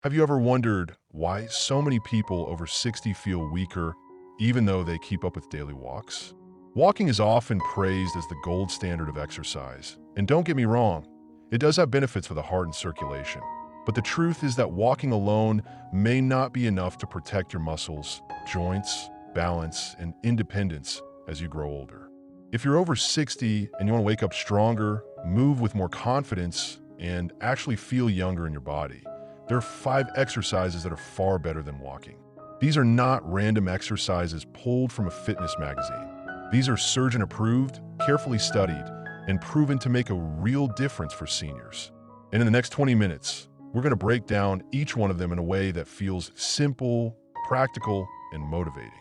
Have you ever wondered why so many people over 60 feel weaker even though they keep up with daily walks? Walking is often praised as the gold standard of exercise. And don't get me wrong, it does have benefits for the heart and circulation. But the truth is that walking alone may not be enough to protect your muscles, joints, balance, and independence as you grow older. If you're over 60 and you want to wake up stronger, move with more confidence, and actually feel younger in your body, there are 5 exercises that are far better than walking. These are not random exercises pulled from a fitness magazine. These are surgeon-approved, carefully studied, and proven to make a real difference for seniors. And in the next 20 minutes, we're going to break down each one of them in a way that feels simple, practical, and motivating.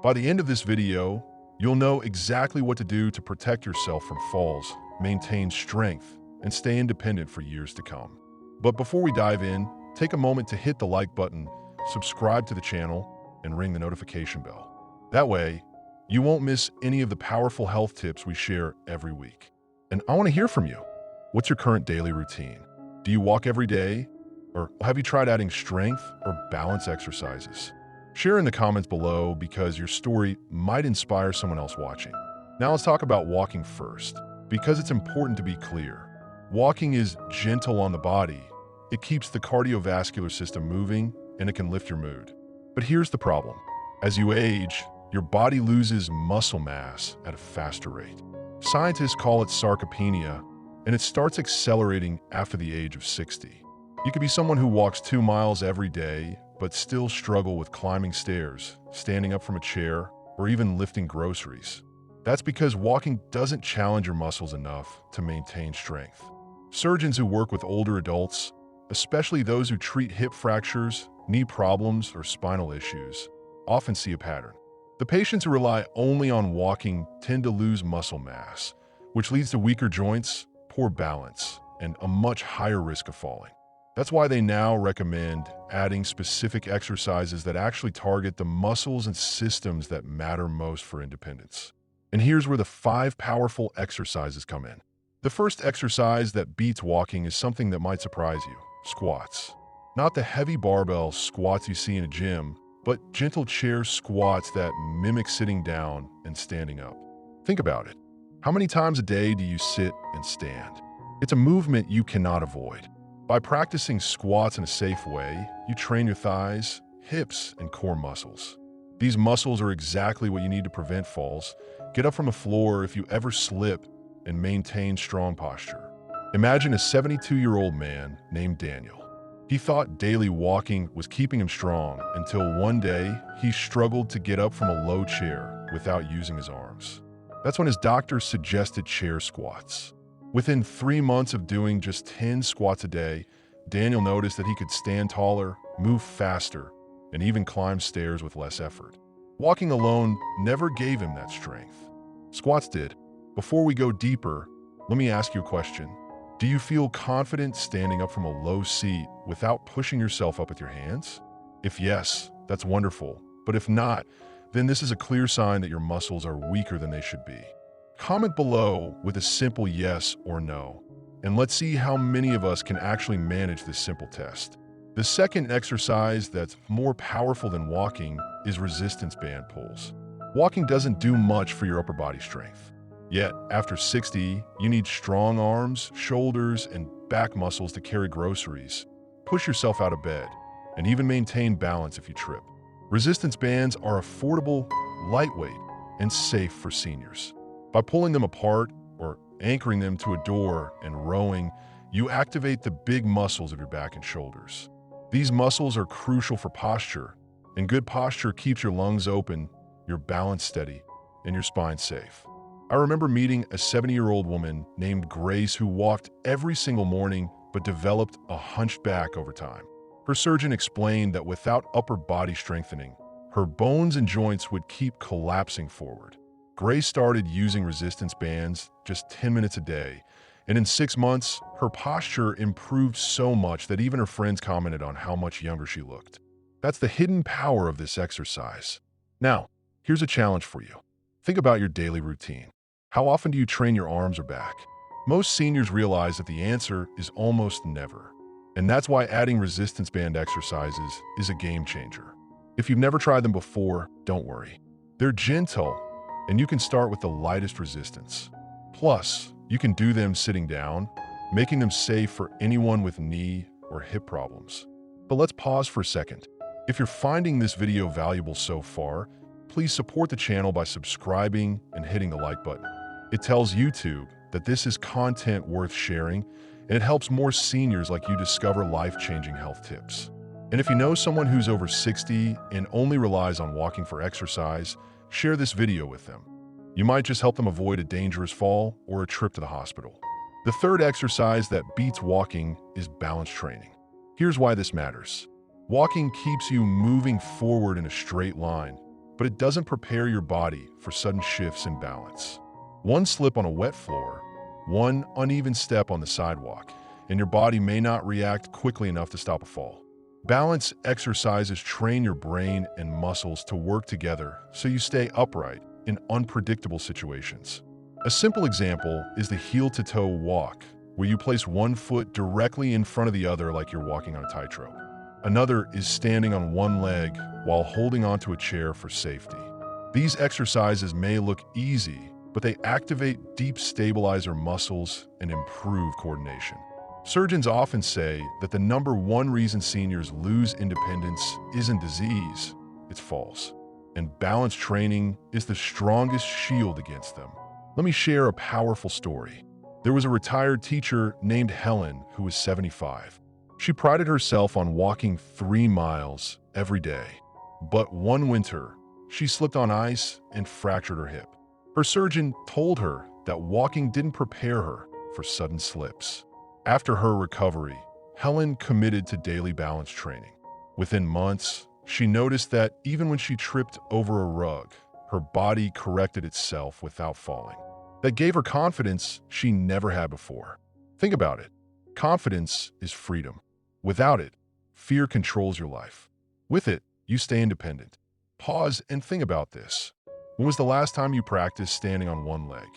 By the end of this video, you'll know exactly what to do to protect yourself from falls, maintain strength, and stay independent for years to come. But before we dive in, take a moment to hit the like button, subscribe to the channel, and ring the notification bell. That way, you won't miss any of the powerful health tips we share every week. And I want to hear from you. What's your current daily routine? Do you walk every day? Or have you tried adding strength or balance exercises? Share in the comments below because your story might inspire someone else watching. Now let's talk about walking first, because it's important to be clear. Walking is gentle on the body. It keeps the cardiovascular system moving, and it can lift your mood. But here's the problem. As you age, your body loses muscle mass at a faster rate. Scientists call it sarcopenia, and it starts accelerating after the age of 60. You could be someone who walks 2 miles every day, but still struggle with climbing stairs, standing up from a chair, or even lifting groceries. That's because walking doesn't challenge your muscles enough to maintain strength. Surgeons who work with older adults, especially those who treat hip fractures, knee problems, or spinal issues, often see a pattern. The patients who rely only on walking tend to lose muscle mass, which leads to weaker joints, poor balance, and a much higher risk of falling. That's why they now recommend adding specific exercises that actually target the muscles and systems that matter most for independence. And here's where the 5 powerful exercises come in. The first exercise that beats walking is something that might surprise you: squats. Not the heavy barbell squats you see in a gym, but gentle chair squats that mimic sitting down and standing up. Think about it. How many times a day do you sit and stand? It's a movement you cannot avoid. By practicing squats in a safe way, you train your thighs, hips, and core muscles. These muscles are exactly what you need to prevent falls, get up from the floor if you ever slip, and maintain strong posture. Imagine a 72-year-old man named Daniel. He thought daily walking was keeping him strong until one day he struggled to get up from a low chair without using his arms. That's when his doctor suggested chair squats. Within 3 months of doing just 10 squats a day, Daniel noticed that he could stand taller, move faster, and even climb stairs with less effort. Walking alone never gave him that strength. Squats did. Before we go deeper, let me ask you a question. Do you feel confident standing up from a low seat without pushing yourself up with your hands? If yes, that's wonderful. But if not, then this is a clear sign that your muscles are weaker than they should be. Comment below with a simple yes or no, and let's see how many of us can actually manage this simple test. The second exercise that's more powerful than walking is resistance band pulls. Walking doesn't do much for your upper body strength. Yet, after 60, you need strong arms, shoulders, and back muscles to carry groceries, push yourself out of bed, and even maintain balance if you trip. Resistance bands are affordable, lightweight, and safe for seniors. By pulling them apart or anchoring them to a door and rowing, you activate the big muscles of your back and shoulders. These muscles are crucial for posture, and good posture keeps your lungs open, your balance steady, and your spine safe. I remember meeting a 70-year-old woman named Grace who walked every single morning but developed a hunched back over time. Her surgeon explained that without upper body strengthening, her bones and joints would keep collapsing forward. Grace started using resistance bands just 10 minutes a day, and in 6 months, her posture improved so much that even her friends commented on how much younger she looked. That's the hidden power of this exercise. Now, here's a challenge for you. Think about your daily routine. How often do you train your arms or back? Most seniors realize that the answer is almost never. And that's why adding resistance band exercises is a game changer. If you've never tried them before, don't worry. They're gentle, and you can start with the lightest resistance. Plus, you can do them sitting down, making them safe for anyone with knee or hip problems. But let's pause for a second. If you're finding this video valuable so far, please support the channel by subscribing and hitting the like button. It tells YouTube that this is content worth sharing, and it helps more seniors like you discover life-changing health tips. And if you know someone who's over 60 and only relies on walking for exercise, share this video with them. You might just help them avoid a dangerous fall or a trip to the hospital. The third exercise that beats walking is balance training. Here's why this matters. Walking keeps you moving forward in a straight line, but it doesn't prepare your body for sudden shifts in balance. One slip on a wet floor, one uneven step on the sidewalk, and your body may not react quickly enough to stop a fall. Balance exercises train your brain and muscles to work together so you stay upright in unpredictable situations. A simple example is the heel-to-toe walk, where you place one foot directly in front of the other like you're walking on a tightrope. Another is standing on one leg while holding onto a chair for safety. These exercises may look easy, but they activate deep stabilizer muscles and improve coordination. Surgeons often say that the number one reason seniors lose independence isn't disease, it's falls. And balance training is the strongest shield against them. Let me share a powerful story. There was a retired teacher named Helen who was 75. She prided herself on walking 3 miles every day. But one winter, she slipped on ice and fractured her hip. Her surgeon told her that walking didn't prepare her for sudden slips. After her recovery, Helen committed to daily balance training. Within months, she noticed that even when she tripped over a rug, her body corrected itself without falling. That gave her confidence she never had before. Think about it. Confidence is freedom. Without it, fear controls your life. With it, you stay independent. Pause and think about this. When was the last time you practiced standing on one leg?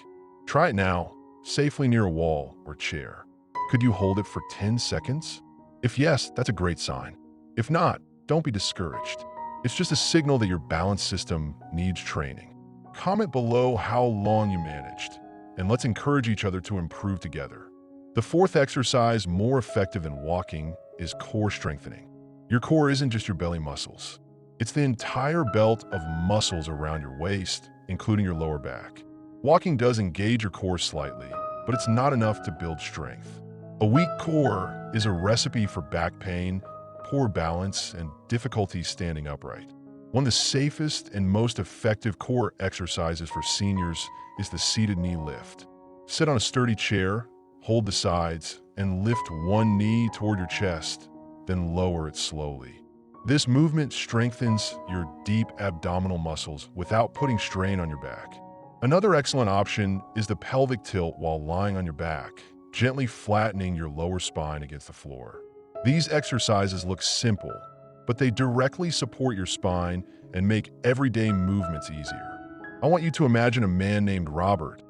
Try it now, safely near a wall or chair. Could you hold it for 10 seconds? If yes, that's a great sign. If not, don't be discouraged. It's just a signal that your balance system needs training. Comment below how long you managed, and let's encourage each other to improve together. The fourth exercise, more effective than walking, is core strengthening. Your core isn't just your belly muscles. It's the entire belt of muscles around your waist, including your lower back. Walking does engage your core slightly, but it's not enough to build strength. A weak core is a recipe for back pain, poor balance, and difficulty standing upright. One of the safest and most effective core exercises for seniors is the seated knee lift. Sit on a sturdy chair, hold the sides, and lift one knee toward your chest, then lower it slowly. This movement strengthens your deep abdominal muscles without putting strain on your back. Another excellent option is the pelvic tilt while lying on your back, gently flattening your lower spine against the floor. These exercises look simple, but they directly support your spine and make everyday movements easier. I want you to imagine a man named Robert,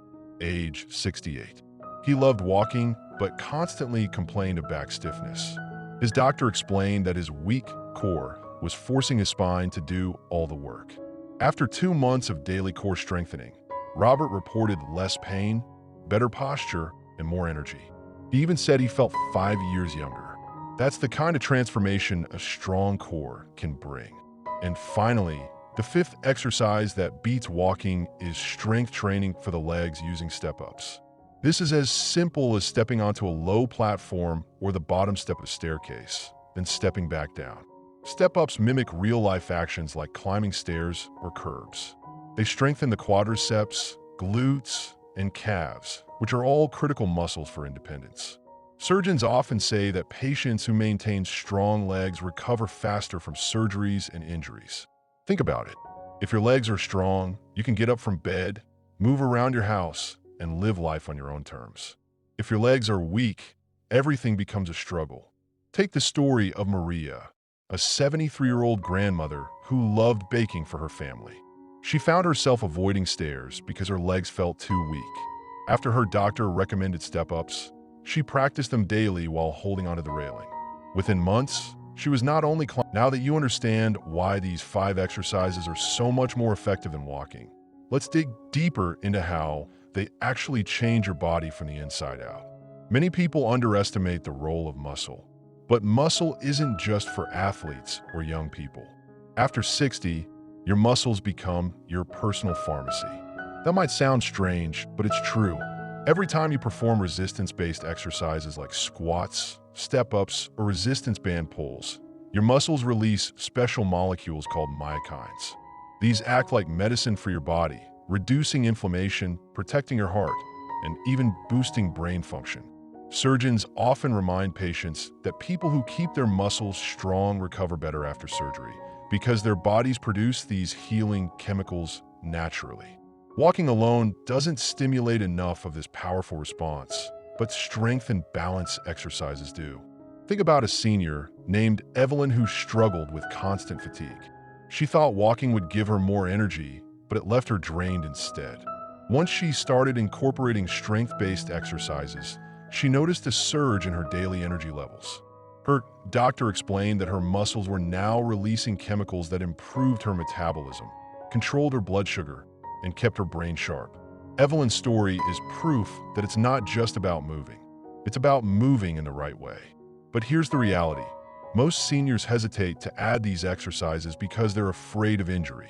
age 68. He loved walking, but constantly complained of back stiffness. His doctor explained that his weak core was forcing his spine to do all the work. After 2 months of daily core strengthening, Robert reported less pain, better posture, and more energy. He even said he felt 5 years younger. That's the kind of transformation a strong core can bring. And finally, the fifth exercise that beats walking is strength training for the legs using step-ups. This is as simple as stepping onto a low platform or the bottom step of a staircase, then stepping back down. Step-ups mimic real-life actions like climbing stairs or curbs. They strengthen the quadriceps, glutes, and calves, which are all critical muscles for independence. Surgeons often say that patients who maintain strong legs recover faster from surgeries and injuries. Think about it. If your legs are strong, you can get up from bed, move around your house, and live life on your own terms. If your legs are weak, everything becomes a struggle. Take the story of Maria, a 73-year-old grandmother who loved baking for her family. She found herself avoiding stairs because her legs felt too weak. After her doctor recommended step-ups, she practiced them daily while holding onto the railing. Within months, she was not only Now that you understand why these 5 exercises are so much more effective than walking, let's dig deeper into how they actually change your body from the inside out. Many people underestimate the role of muscle, but muscle isn't just for athletes or young people. After 60, your muscles become your personal pharmacy. That might sound strange, but it's true. Every time you perform resistance-based exercises like squats, step-ups, or resistance band pulls, your muscles release special molecules called myokines. These act like medicine for your body, reducing inflammation, protecting your heart, and even boosting brain function. Surgeons often remind patients that people who keep their muscles strong recover better after surgery because their bodies produce these healing chemicals naturally. Walking alone doesn't stimulate enough of this powerful response, but strength and balance exercises do. Think about a senior named Evelyn who struggled with constant fatigue. She thought walking would give her more energy, but it left her drained instead. Once she started incorporating strength-based exercises, she noticed a surge in her daily energy levels. Her doctor explained that her muscles were now releasing chemicals that improved her metabolism, controlled her blood sugar, and kept her brain sharp. Evelyn's story is proof that it's not just about moving. It's about moving in the right way. But here's the reality. Most seniors hesitate to add these exercises because they're afraid of injury.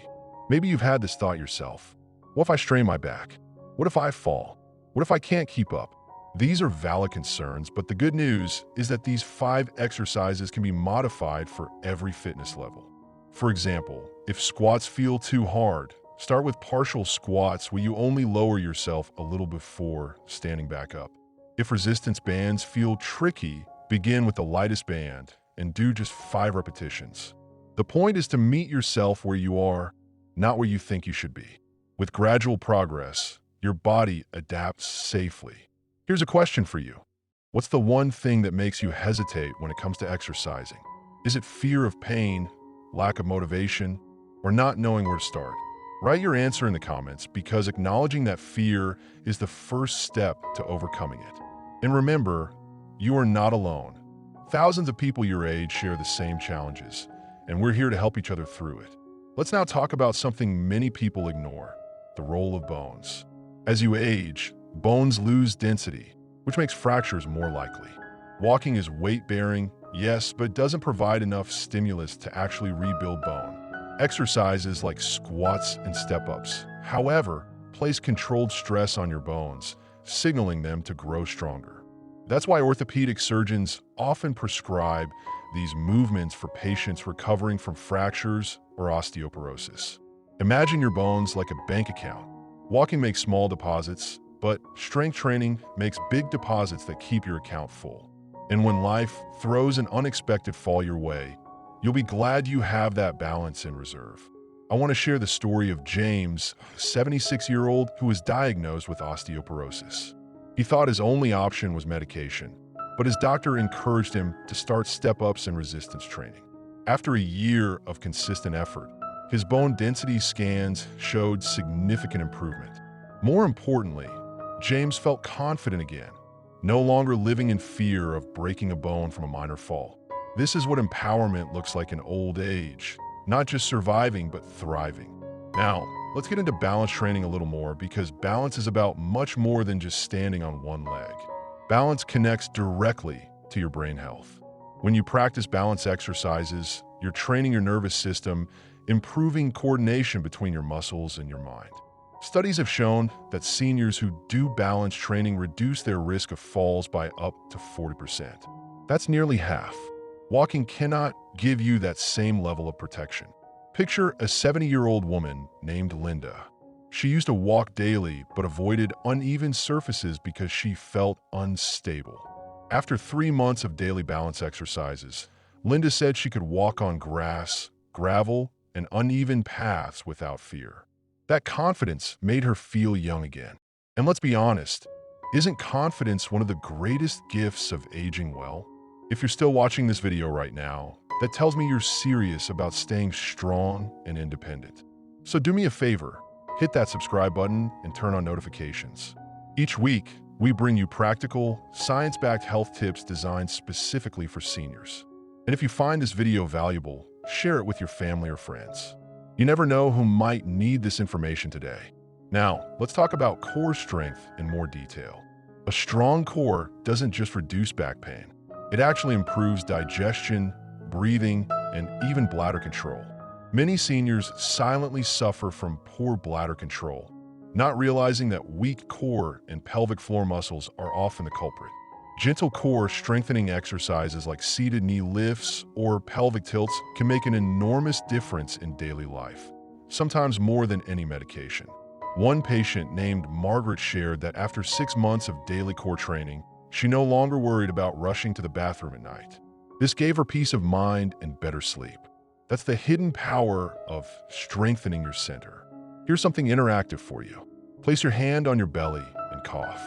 Maybe you've had this thought yourself. What if I strain my back? What if I fall? What if I can't keep up? These are valid concerns, but the good news is that these 5 exercises can be modified for every fitness level. For example, if squats feel too hard, start with partial squats where you only lower yourself a little before standing back up. If resistance bands feel tricky, begin with the lightest band and do just 5 repetitions. The point is to meet yourself where you are, not where you think you should be. With gradual progress, your body adapts safely. Here's a question for you. What's the one thing that makes you hesitate when it comes to exercising? Is it fear of pain, lack of motivation, or not knowing where to start? Write your answer in the comments because acknowledging that fear is the first step to overcoming it. And remember, you are not alone. Thousands of people your age share the same challenges, and we're here to help each other through it. Let's now talk about something many people ignore, the role of bones. As you age, bones lose density, which makes fractures more likely. Walking is weight-bearing, yes, but doesn't provide enough stimulus to actually rebuild bone. Exercises like squats and step-ups, however, place controlled stress on your bones, signaling them to grow stronger. That's why orthopedic surgeons often prescribe these movements for patients recovering from fractures or osteoporosis. Imagine your bones like a bank account. Walking makes small deposits, but strength training makes big deposits that keep your account full. And when life throws an unexpected fall your way, you'll be glad you have that balance in reserve. I want to share the story of James, a 76-year-old who was diagnosed with osteoporosis. He thought his only option was medication, but his doctor encouraged him to start step-ups and resistance training. After a year of consistent effort, his bone density scans showed significant improvement. More importantly, James felt confident again, no longer living in fear of breaking a bone from a minor fall. This is what empowerment looks like in old age, not just surviving, but thriving. Now, let's get into balance training a little more because balance is about much more than just standing on one leg. Balance connects directly to your brain health. When you practice balance exercises, you're training your nervous system, improving coordination between your muscles and your mind. Studies have shown that seniors who do balance training reduce their risk of falls by up to 40%. That's nearly half. Walking cannot give you that same level of protection. Picture a 70-year-old woman named Linda. She used to walk daily but avoided uneven surfaces because she felt unstable. After 3 months of daily balance exercises, Linda said she could walk on grass, gravel, and uneven paths without fear. That confidence made her feel young again. And let's be honest, isn't confidence one of the greatest gifts of aging well? If you're still watching this video right now, that tells me you're serious about staying strong and independent. So do me a favor, hit that subscribe button and turn on notifications. Each week, we bring you practical, science-backed health tips designed specifically for seniors. And if you find this video valuable, share it with your family or friends. You never know who might need this information today. Now, let's talk about core strength in more detail. A strong core doesn't just reduce back pain. It actually improves digestion, breathing, and even bladder control. Many seniors silently suffer from poor bladder control, not realizing that weak core and pelvic floor muscles are often the culprit. Gentle core strengthening exercises like seated knee lifts or pelvic tilts can make an enormous difference in daily life, sometimes more than any medication. One patient named Margaret shared that after 6 months of daily core training, she no longer worried about rushing to the bathroom at night. This gave her peace of mind and better sleep. That's the hidden power of strengthening your center. Here's something interactive for you. Place your hand on your belly and cough.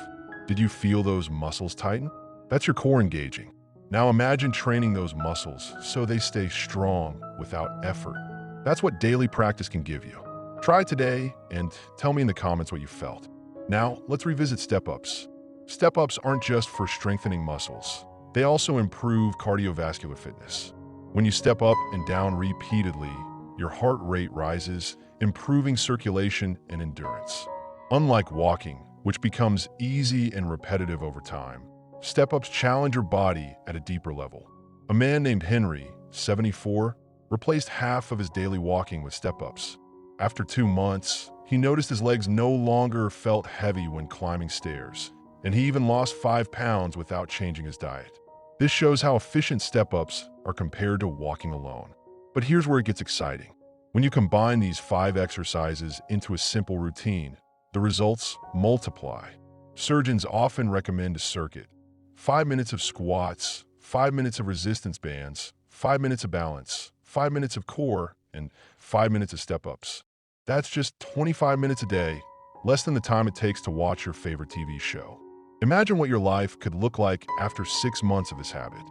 Did you feel those muscles tighten? That's your core engaging. Now imagine training those muscles so they stay strong without effort. That's what daily practice can give you. Try it today and tell me in the comments what you felt. Now, let's revisit step-ups. Step-ups aren't just for strengthening muscles. They also improve cardiovascular fitness. When you step up and down repeatedly, your heart rate rises, improving circulation and endurance. Unlike walking, which becomes easy and repetitive over time, step-ups challenge your body at a deeper level. A man named Henry, 74, replaced half of his daily walking with step-ups. After 2 months, he noticed his legs no longer felt heavy when climbing stairs, and he even lost 5 pounds without changing his diet. This shows how efficient step-ups are compared to walking alone. But here's where it gets exciting. When you combine these 5 exercises into a simple routine, the results multiply. Surgeons often recommend a circuit: 5 minutes of squats, 5 minutes of resistance bands, 5 minutes of balance, 5 minutes of core, and 5 minutes of step-ups. That's just 25 minutes a day, less than the time it takes to watch your favorite TV show. Imagine what your life could look like after 6 months of this habit.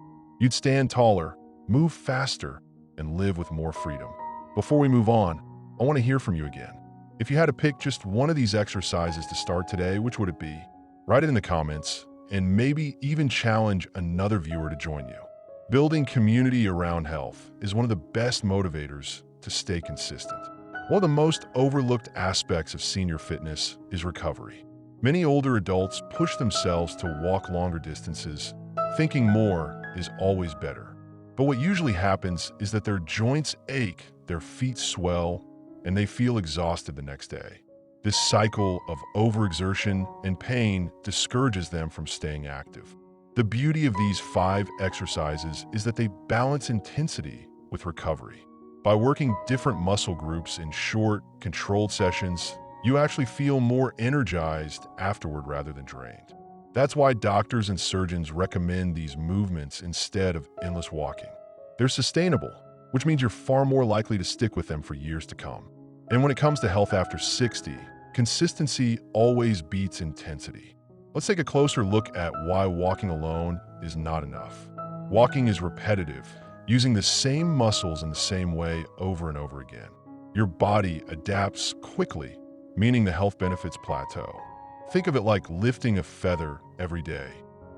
You'd stand taller, move faster, and live with more freedom. Before we move on, I want to hear from you again. If you had to pick just one of these exercises to start today, which would it be? Write it in the comments, and maybe even challenge another viewer to join you. Building community around health is one of the best motivators to stay consistent. One of the most overlooked aspects of senior fitness is recovery. Many older adults push themselves to walk longer distances, thinking more is always better. But what usually happens is that their joints ache, their feet swell, and they feel exhausted the next day. This cycle of overexertion and pain discourages them from staying active. The beauty of these 5 exercises is that they balance intensity with recovery. By working different muscle groups in short, controlled sessions, you actually feel more energized afterward rather than drained. That's why doctors and surgeons recommend these movements instead of endless walking. They're sustainable, which means you're far more likely to stick with them for years to come. And when it comes to health after 60, consistency always beats intensity. Let's take a closer look at why walking alone is not enough. Walking is repetitive, using the same muscles in the same way over and over again. Your body adapts quickly, meaning the health benefits plateau. Think of it like lifting a feather every day.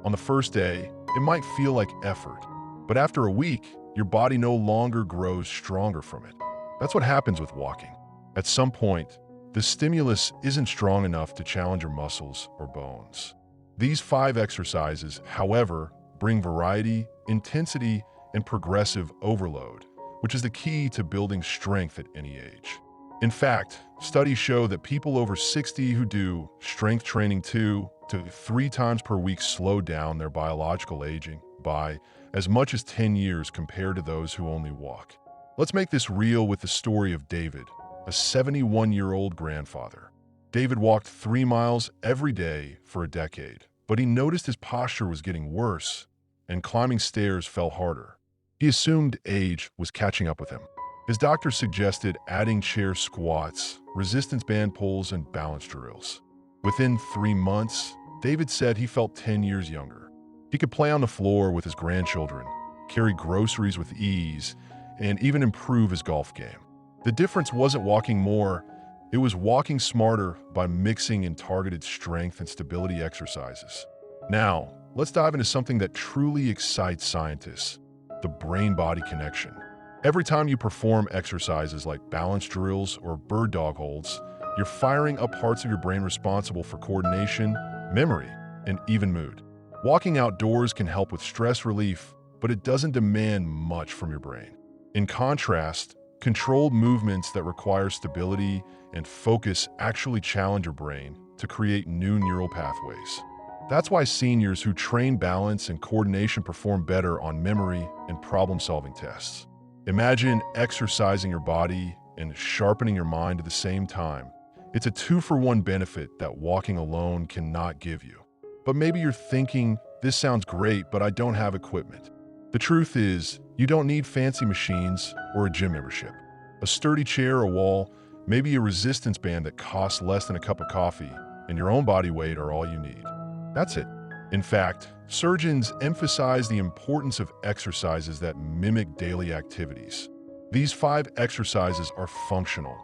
On the first day, it might feel like effort, but after a week, your body no longer grows stronger from it. That's what happens with walking. At some point, the stimulus isn't strong enough to challenge your muscles or bones. These 5 exercises, however, bring variety, intensity, and progressive overload, which is the key to building strength at any age. In fact, studies show that people over 60 who do strength training 2 to 3 times per week slow down their biological aging by as much as 10 years compared to those who only walk. Let's make this real with the story of David, a 71-year-old grandfather. David walked 3 miles every day for a decade, but he noticed his posture was getting worse and climbing stairs fell harder. He assumed age was catching up with him. His doctor suggested adding chair squats, resistance band pulls, and balance drills. Within 3 months, David said he felt 10 years younger. He could play on the floor with his grandchildren, carry groceries with ease, and even improve his golf game. The difference wasn't walking more, it was walking smarter by mixing in targeted strength and stability exercises. Now, let's dive into something that truly excites scientists: the brain-body connection. Every time you perform exercises like balance drills or bird dog holds, you're firing up parts of your brain responsible for coordination, memory, and even mood. Walking outdoors can help with stress relief, but it doesn't demand much from your brain. In contrast, controlled movements that require stability and focus actually challenge your brain to create new neural pathways. That's why seniors who train balance and coordination perform better on memory and problem-solving tests. Imagine exercising your body and sharpening your mind at the same time. It's a two-for-one benefit that walking alone cannot give you. But maybe you're thinking, this sounds great, but I don't have equipment. The truth is, you don't need fancy machines or a gym membership. A sturdy chair, a wall, maybe a resistance band that costs less than a cup of coffee, and your own body weight are all you need. That's it. In fact, surgeons emphasize the importance of exercises that mimic daily activities. These 5 exercises are functional,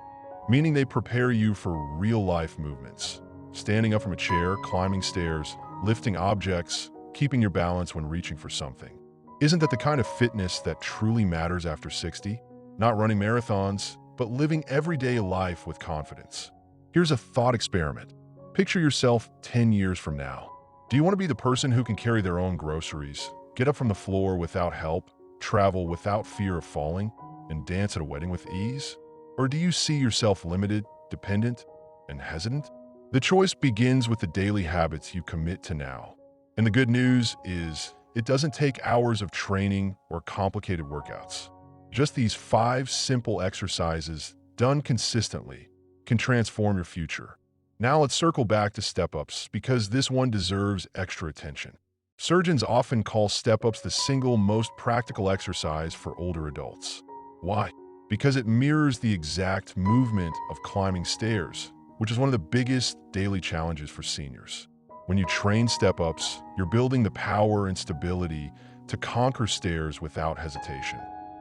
meaning they prepare you for real-life movements. Standing up from a chair, climbing stairs, lifting objects, keeping your balance when reaching for something. Isn't that the kind of fitness that truly matters after 60? Not running marathons, but living everyday life with confidence. Here's a thought experiment. Picture yourself 10 years from now. Do you want to be the person who can carry their own groceries, get up from the floor without help, travel without fear of falling, and dance at a wedding with ease? Or do you see yourself limited, dependent, and hesitant? The choice begins with the daily habits you commit to now. And the good news is, it doesn't take hours of training or complicated workouts. Just these 5 simple exercises, done consistently, can transform your future. Now let's circle back to step-ups, because this one deserves extra attention. Surgeons often call step-ups the single most practical exercise for older adults. Why? Because it mirrors the exact movement of climbing stairs, which is one of the biggest daily challenges for seniors. When you train step-ups, you're building the power and stability to conquer stairs without hesitation.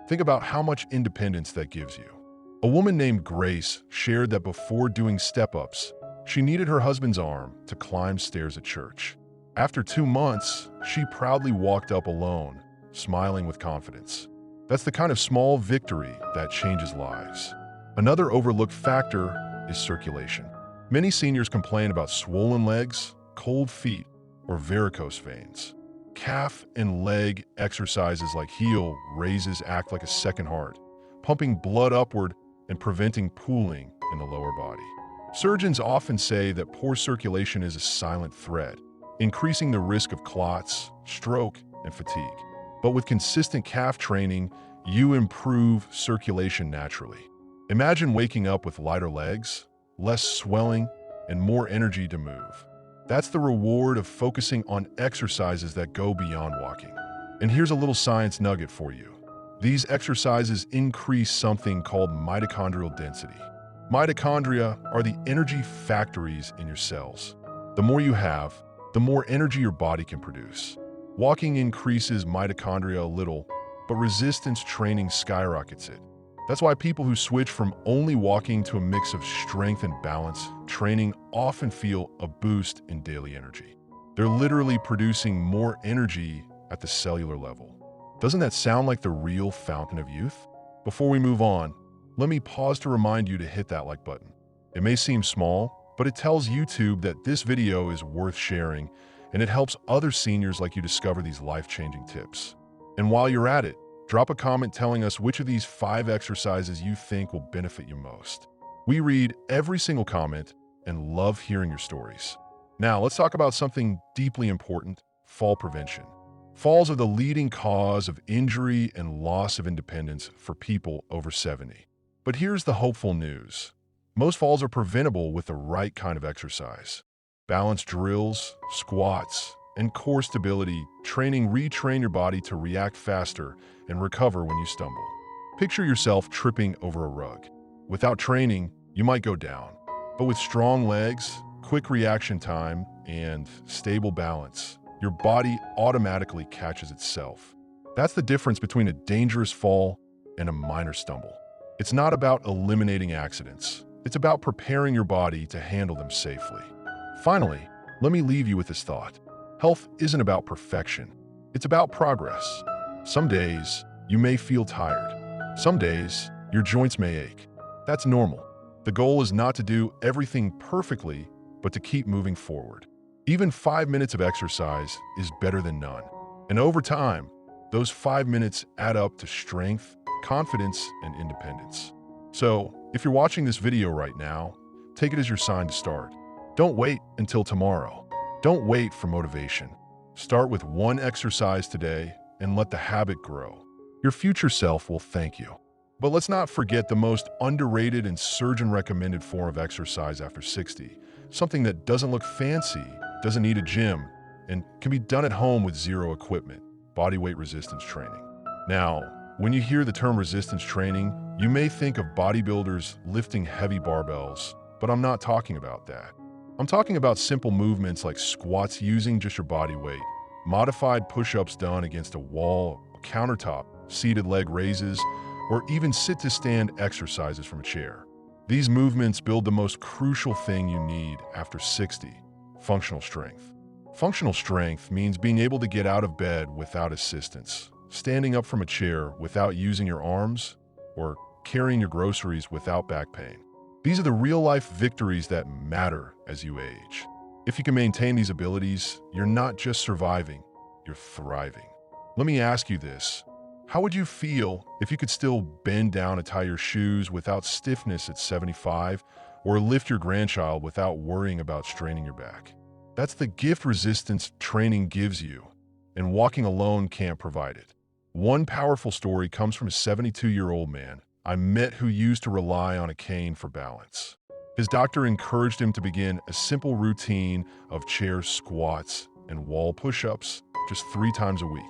Think about how much independence that gives you. A woman named Grace shared that before doing step-ups, she needed her husband's arm to climb stairs at church. After 2 months, she proudly walked up alone, smiling with confidence. That's the kind of small victory that changes lives. Another overlooked factor is circulation. Many seniors complain about swollen legs, cold feet, or varicose veins. Calf and leg exercises like heel raises act like a second heart, pumping blood upward and preventing pooling in the lower body. Surgeons often say that poor circulation is a silent threat, increasing the risk of clots, stroke, and fatigue. But with consistent calf training, you improve circulation naturally. Imagine waking up with lighter legs, less swelling, and more energy to move. That's the reward of focusing on exercises that go beyond walking. And here's a little science nugget for you. These exercises increase something called mitochondrial density. Mitochondria are the energy factories in your cells. The more you have, the more energy your body can produce. Walking increases mitochondria a little, but resistance training skyrockets it. That's why people who switch from only walking to a mix of strength and balance training often feel a boost in daily energy. They're literally producing more energy at the cellular level. Doesn't that sound like the real fountain of youth? Before we move on, let me pause to remind you to hit that like button. It may seem small, but it tells YouTube that this video is worth sharing, and it helps other seniors like you discover these life-changing tips. And while you're at it, drop a comment telling us which of these 5 exercises you think will benefit you most. We read every single comment and love hearing your stories. Now, let's talk about something deeply important: fall prevention. Falls are the leading cause of injury and loss of independence for people over 70. But here's the hopeful news. Most falls are preventable with the right kind of exercise. Balance drills, squats, and core stability training retrain your body to react faster and recover when you stumble. Picture yourself tripping over a rug. Without training, you might go down. But with strong legs, quick reaction time, and stable balance, your body automatically catches itself. That's the difference between a dangerous fall and a minor stumble. It's not about eliminating accidents. It's about preparing your body to handle them safely. Finally, let me leave you with this thought. Health isn't about perfection. It's about progress. Some days, you may feel tired. Some days, your joints may ache. That's normal. The goal is not to do everything perfectly, but to keep moving forward. Even 5 minutes of exercise is better than none. And over time, those 5 minutes add up to strength, confidence, and independence. So, if you're watching this video right now, take it as your sign to start. Don't wait until tomorrow. Don't wait for motivation. Start with one exercise today and let the habit grow. Your future self will thank you. But let's not forget the most underrated and surgeon-recommended form of exercise after 60, something that doesn't look fancy, doesn't need a gym, and can be done at home with zero equipment: bodyweight resistance training. Now, when you hear the term resistance training, you may think of bodybuilders lifting heavy barbells, but I'm not talking about that. I'm talking about simple movements like squats using just your body weight, modified push-ups done against a wall, a countertop, seated leg raises, or even sit-to-stand exercises from a chair. These movements build the most crucial thing you need after 60: functional strength. Functional strength means being able to get out of bed without assistance, standing up from a chair without using your arms, or carrying your groceries without back pain. These are the real-life victories that matter as you age. If you can maintain these abilities, you're not just surviving, you're thriving. Let me ask you this. How would you feel if you could still bend down to tie your shoes without stiffness at 75, or lift your grandchild without worrying about straining your back? That's the gift resistance training gives you, and walking alone can't provide it. One powerful story comes from a 72-year-old man I met who used to rely on a cane for balance. His doctor encouraged him to begin a simple routine of chair squats and wall push-ups just 3 times a week.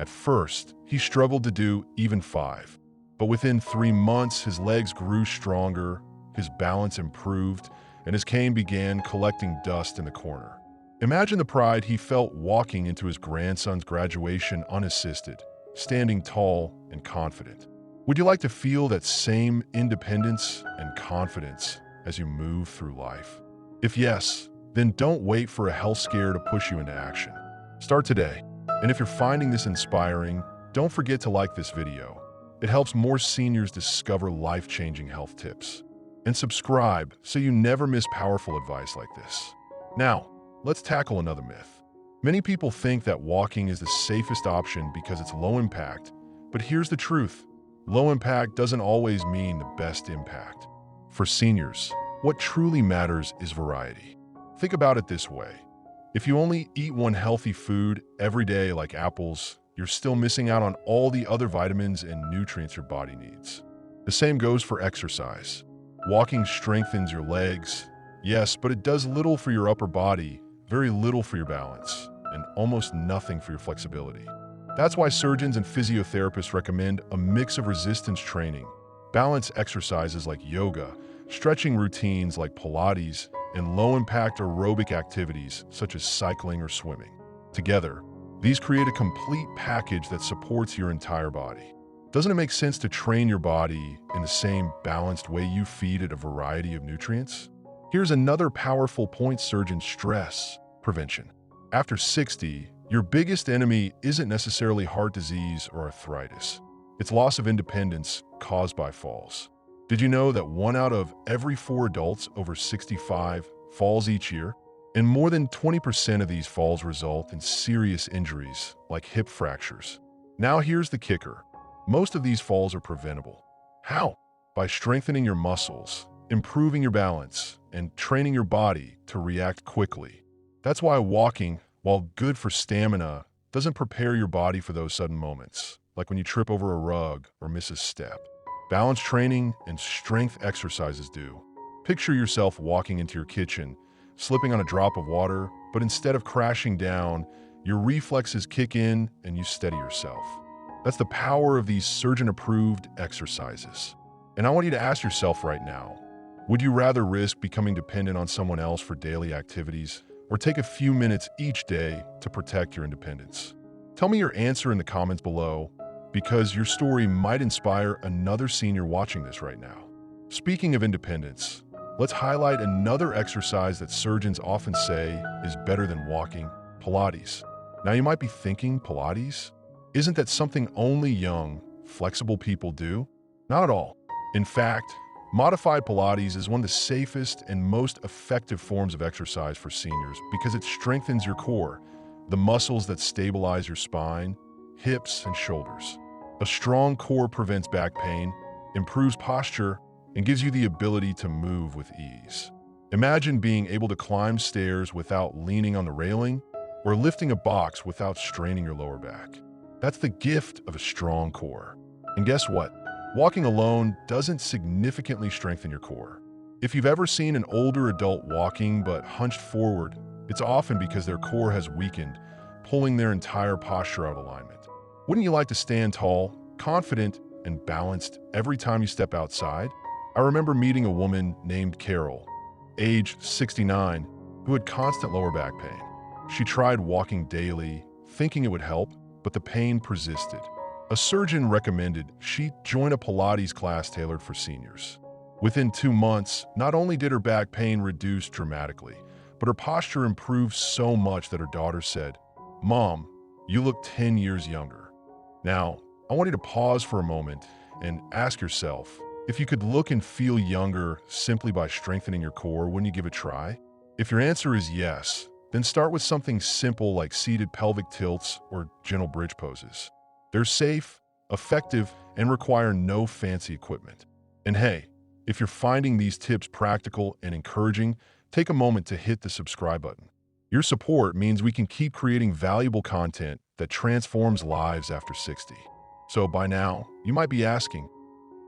At first, he struggled to do even 5, but within 3 months, his legs grew stronger, his balance improved, and his cane began collecting dust in the corner. Imagine the pride he felt walking into his grandson's graduation unassisted, standing tall and confident. Would you like to feel that same independence and confidence as you move through life? If yes, then don't wait for a health scare to push you into action. Start today. And if you're finding this inspiring, don't forget to like this video. It helps more seniors discover life-changing health tips. And subscribe so you never miss powerful advice like this. Now, let's tackle another myth. Many people think that walking is the safest option because it's low impact, but here's the truth. Low impact doesn't always mean the best impact. For seniors, what truly matters is variety. Think about it this way. If you only eat one healthy food every day like apples, you're still missing out on all the other vitamins and nutrients your body needs. The same goes for exercise. Walking strengthens your legs, yes, but it does little for your upper body, very little for your balance, and almost nothing for your flexibility. That's why surgeons and physiotherapists recommend a mix of resistance training, balance exercises like yoga, stretching routines like Pilates, and low-impact aerobic activities such as cycling or swimming. Together, these create a complete package that supports your entire body. Doesn't it make sense to train your body in the same balanced way you feed it a variety of nutrients? Here's another powerful point surgeons stress: prevention. After 60, your biggest enemy isn't necessarily heart disease or arthritis. It's loss of independence caused by falls. Did you know that 1 out of every 4 adults over 65 falls each year? And more than 20% of these falls result in serious injuries like hip fractures. Now here's the kicker. Most of these falls are preventable. How? By strengthening your muscles, improving your balance, and training your body to react quickly. That's why walking, while good for stamina, doesn't prepare your body for those sudden moments, like when you trip over a rug or miss a step. Balance training and strength exercises do. Picture yourself walking into your kitchen, slipping on a drop of water, but instead of crashing down, your reflexes kick in and you steady yourself. That's the power of these surgeon-approved exercises. And I want you to ask yourself right now, would you rather risk becoming dependent on someone else for daily activities, or take a few minutes each day to protect your independence? Tell me your answer in the comments below, because your story might inspire another senior watching this right now. Speaking of independence, let's highlight another exercise that surgeons often say is better than walking: Pilates. Now you might be thinking, Pilates? Isn't that something only young, flexible people do? Not at all. In fact, modified Pilates is one of the safest and most effective forms of exercise for seniors because it strengthens your core, the muscles that stabilize your spine, hips, and shoulders. A strong core prevents back pain, improves posture, and gives you the ability to move with ease. Imagine being able to climb stairs without leaning on the railing or lifting a box without straining your lower back. That's the gift of a strong core. And guess what? Walking alone doesn't significantly strengthen your core. If you've ever seen an older adult walking but hunched forward, it's often because their core has weakened, pulling their entire posture out of alignment. Wouldn't you like to stand tall, confident, and balanced every time you step outside? I remember meeting a woman named Carol, age 69, who had constant lower back pain. She tried walking daily, thinking it would help, but the pain persisted. A surgeon recommended she join a Pilates class tailored for seniors. Within 2 months, not only did her back pain reduce dramatically, but her posture improved so much that her daughter said, "Mom, you look 10 years younger." Now, I want you to pause for a moment and ask yourself, if you could look and feel younger simply by strengthening your core, wouldn't you give it a try? If your answer is yes, then start with something simple like seated pelvic tilts or gentle bridge poses. They're safe, effective, and require no fancy equipment. And hey, if you're finding these tips practical and encouraging, take a moment to hit the subscribe button. Your support means we can keep creating valuable content that transforms lives after 60. So by now, you might be asking,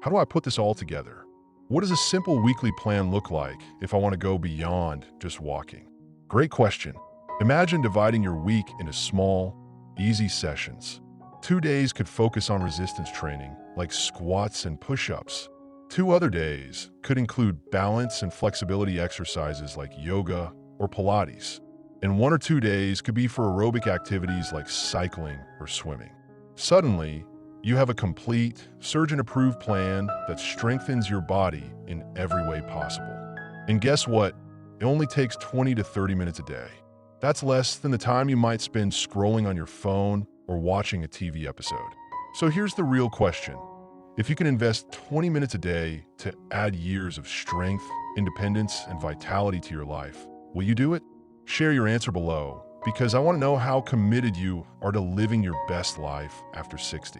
how do I put this all together? What does a simple weekly plan look like if I want to go beyond just walking? Great question. Imagine dividing your week into small, easy sessions. 2 days could focus on resistance training, like squats and push-ups. 2 other days could include balance and flexibility exercises like yoga or Pilates. And 1 or 2 days could be for aerobic activities like cycling or swimming. Suddenly, you have a complete, surgeon-approved plan that strengthens your body in every way possible. And guess what? It only takes 20 to 30 minutes a day. That's less than the time you might spend scrolling on your phone or watching a TV episode. So here's the real question. If you can invest 20 minutes a day to add years of strength, independence, and vitality to your life, will you do it? Share your answer below, because I want to know how committed you are to living your best life after 60.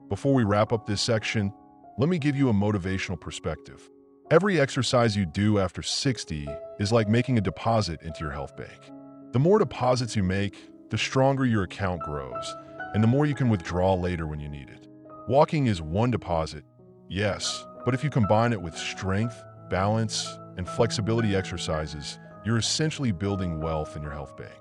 Before we wrap up this section, let me give you a motivational perspective. Every exercise you do after 60 is like making a deposit into your health bank. The more deposits you make, the stronger your account grows, and the more you can withdraw later when you need it. Walking is one deposit, yes, but if you combine it with strength, balance, and flexibility exercises, you're essentially building wealth in your health bank.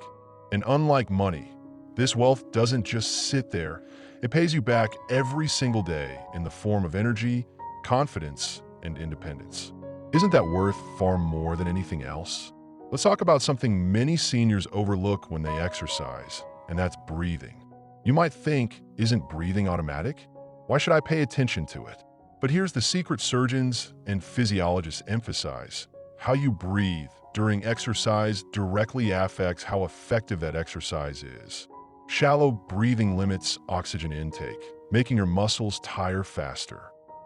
And unlike money, this wealth doesn't just sit there. It pays you back every single day in the form of energy, confidence, and independence. Isn't that worth far more than anything else? Let's talk about something many seniors overlook when they exercise, and that's breathing. You might think, isn't breathing automatic? Why should I pay attention to it? But here's the secret surgeons and physiologists emphasize. How you breathe during exercise directly affects how effective that exercise is. Shallow breathing limits oxygen intake, making your muscles tire faster.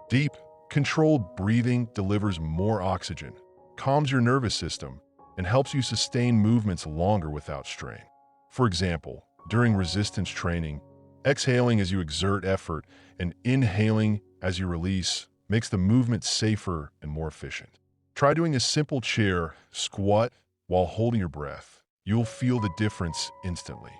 Deep, controlled breathing delivers more oxygen, calms your nervous system, and helps you sustain movements longer without strain. For example, during resistance training, exhaling as you exert effort and inhaling as you release makes the movement safer and more efficient. Try doing a simple chair squat while holding your breath. You'll feel the difference instantly.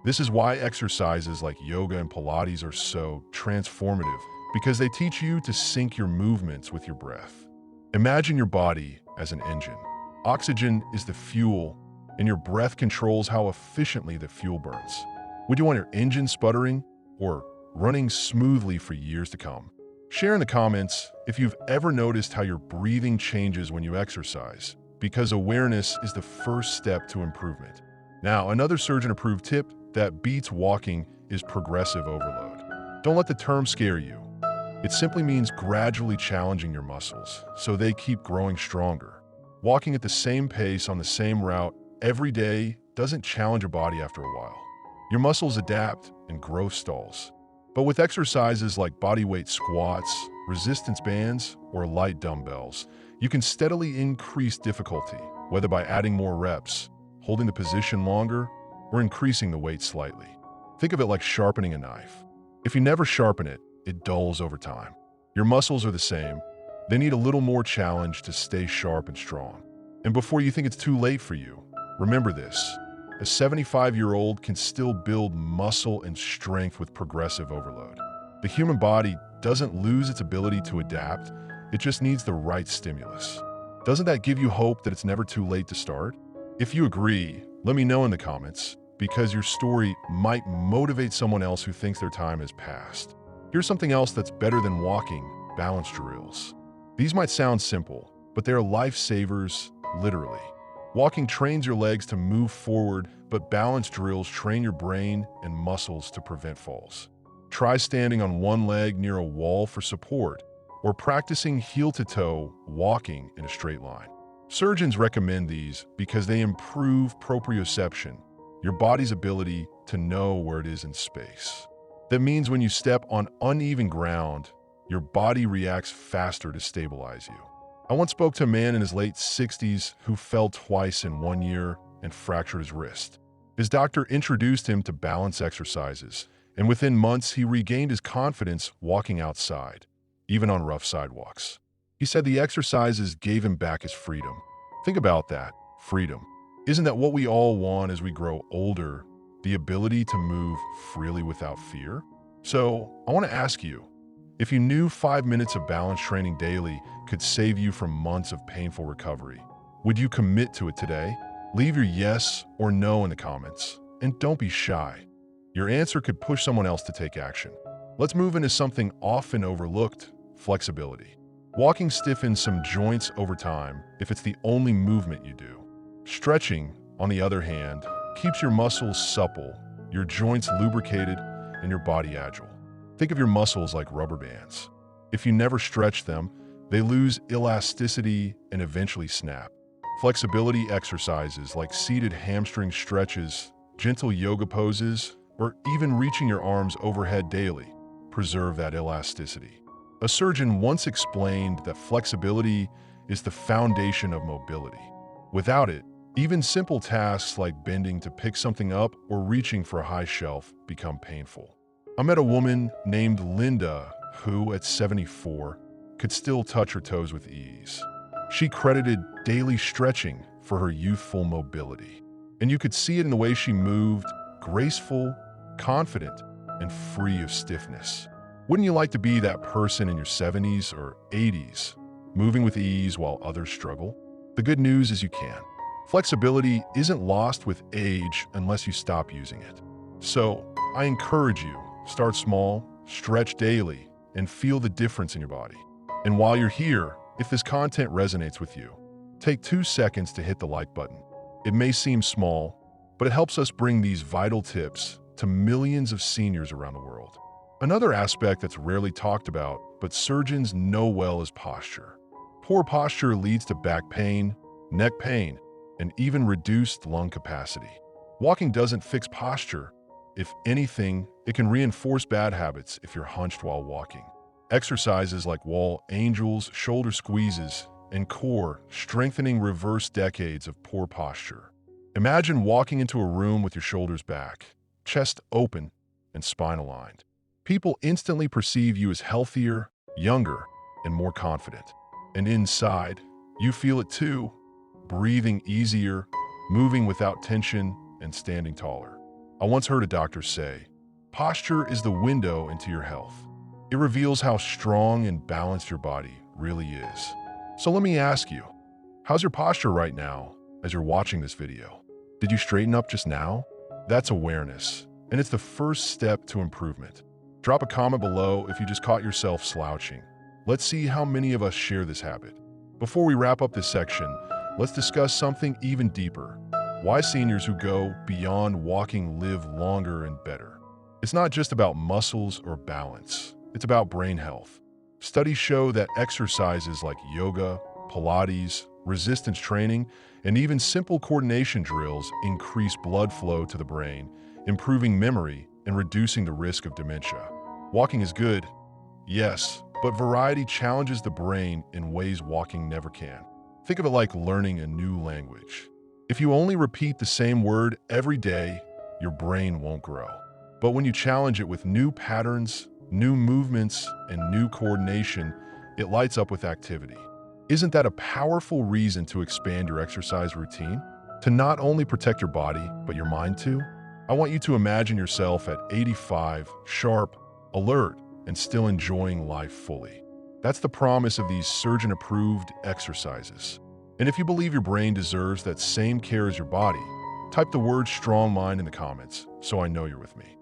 This is why exercises like yoga and Pilates are so transformative, because they teach you to sync your movements with your breath. Imagine your body as an engine. Oxygen is the fuel, and your breath controls how efficiently the fuel burns. Would you want your engine sputtering or running smoothly for years to come? Share in the comments if you've ever noticed how your breathing changes when you exercise, because awareness is the first step to improvement. Now, another surgeon-approved tip that beats walking is progressive overload. Don't let the term scare you. It simply means gradually challenging your muscles so they keep growing stronger. Walking at the same pace on the same route every day doesn't challenge your body after a while. Your muscles adapt and growth stalls. But with exercises like bodyweight squats, resistance bands, or light dumbbells, you can steadily increase difficulty, whether by adding more reps, holding the position longer, or increasing the weight slightly. Think of it like sharpening a knife. If you never sharpen it, it dulls over time. Your muscles are the same. They need a little more challenge to stay sharp and strong. And before you think it's too late for you, remember this. A 75-year-old can still build muscle and strength with progressive overload. The human body doesn't lose its ability to adapt, it just needs the right stimulus. Doesn't that give you hope that it's never too late to start? If you agree, let me know in the comments, because your story might motivate someone else who thinks their time has passed. Here's something else that's better than walking: balance drills. These might sound simple, but they are lifesavers, literally. Walking trains your legs to move forward, but balance drills train your brain and muscles to prevent falls. Try standing on one leg near a wall for support, or practicing heel-to-toe walking in a straight line. Surgeons recommend these because they improve proprioception, your body's ability to know where it is in space. That means when you step on uneven ground, your body reacts faster to stabilize you. I once spoke to a man in his late 60s who fell twice in 1 year and fractured his wrist. His doctor introduced him to balance exercises, and within months he regained his confidence walking outside, even on rough sidewalks. He said the exercises gave him back his freedom. Think about that, freedom. Isn't that what we all want as we grow older? The ability to move freely without fear? So, I want to ask you, if you knew 5 minutes of balance training daily could save you from months of painful recovery, would you commit to it today? Leave your yes or no in the comments, and don't be shy. Your answer could push someone else to take action. Let's move into something often overlooked: flexibility. Walking stiffens some joints over time if it's the only movement you do. Stretching, on the other hand, keeps your muscles supple, your joints lubricated, and your body agile. Think of your muscles like rubber bands. If you never stretch them, they lose elasticity and eventually snap. Flexibility exercises like seated hamstring stretches, gentle yoga poses, or even reaching your arms overhead daily preserve that elasticity. A surgeon once explained that flexibility is the foundation of mobility. Without it, even simple tasks like bending to pick something up or reaching for a high shelf become painful. I met a woman named Linda who, at 74, could still touch her toes with ease. She credited daily stretching for her youthful mobility. And you could see it in the way she moved, graceful, confident, and free of stiffness. Wouldn't you like to be that person in your 70s or 80s, moving with ease while others struggle? The good news is you can. Flexibility isn't lost with age unless you stop using it. So, I encourage you, start small, stretch daily, and feel the difference in your body. And while you're here, if this content resonates with you, take 2 seconds to hit the like button. It may seem small, but it helps us bring these vital tips to millions of seniors around the world. Another aspect that's rarely talked about, but surgeons know well, is posture. Poor posture leads to back pain, neck pain, and even reduced lung capacity. Walking doesn't fix posture. If anything, it can reinforce bad habits if you're hunched while walking. Exercises like wall angels, shoulder squeezes, and core strengthening reverse decades of poor posture. Imagine walking into a room with your shoulders back, chest open, and spine aligned. People instantly perceive you as healthier, younger, and more confident. And inside, you feel it too, breathing easier, moving without tension, and standing taller. I once heard a doctor say, posture is the window into your health. It reveals how strong and balanced your body really is. So let me ask you, how's your posture right now as you're watching this video? Did you straighten up just now? That's awareness, and it's the first step to improvement. Drop a comment below if you just caught yourself slouching. Let's see how many of us share this habit. Before we wrap up this section, let's discuss something even deeper: why seniors who go beyond walking live longer and better. It's not just about muscles or balance, it's about brain health. Studies show that exercises like yoga, Pilates, resistance training, and even simple coordination drills increase blood flow to the brain, improving memory and reducing the risk of dementia. Walking is good, yes, but variety challenges the brain in ways walking never can. Think of it like learning a new language. If you only repeat the same word every day, your brain won't grow. But when you challenge it with new patterns, new movements, and new coordination, it lights up with activity. Isn't that a powerful reason to expand your exercise routine? To not only protect your body, but your mind too? I want you to imagine yourself at 85, sharp, alert, and still enjoying life fully. That's the promise of these surgeon-approved exercises. And if you believe your brain deserves that same care as your body, type the word strong mind in the comments so I know you're with me.